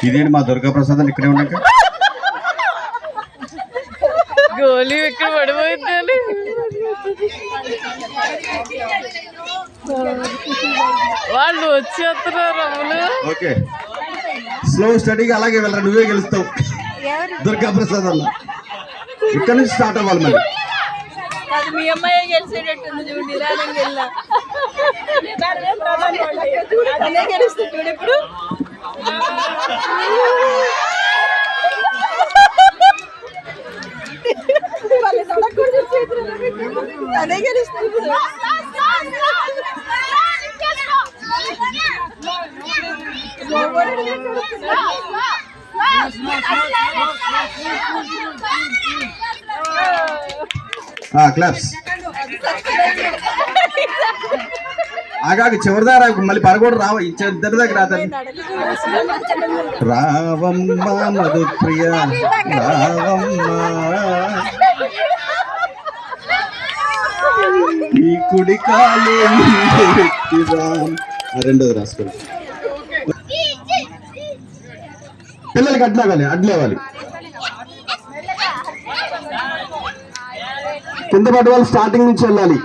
ఇదేంటి మా దుర్గా ప్రసాద్ అని ఇక్కడే ఉన్నాక గోళీ ఇక్కడ పడిపోయిందని వాళ్ళు వచ్చేస్తున్నారు అమ్ములు. ఓకే స్లో స్టడీగా అలాగే వెళ్ళరా, నువ్వే గెలుస్తావు దుర్గా ప్రసాద్ అన్న. ఇక్కడ నుంచి స్టార్ట్ అవ్వాలి మరి. మీ అమ్మాయి గెలిచేటట్టుంది చూడు, నిదానంగా వెళ్ళా అదే గెలుస్తుంది చూడు ఇప్పుడు. అదే గెలుస్తుంది ఇప్పుడు. క్లాప్స్. ఆగాకి చివరిదారా మళ్ళీ పరగొడు రావ ఇద్దరి దగ్గర రాదండి. రావమ్మ మధుప్రియ రావమ్మ ఈ కుడి కాలు రెండోది రాసుకోండి. పిల్లలకి అడ్లేవాలి కింద పడ్డ వాళ్ళు స్టార్టింగ్ నుంచి వెళ్ళాలి.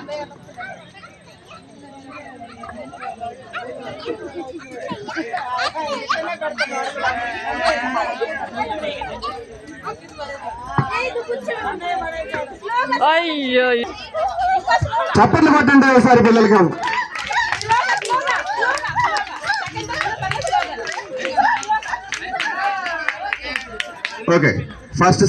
అయ్యో చప్పట్లు కొట్టండి ఒకసారి పిల్లలకి. Okay first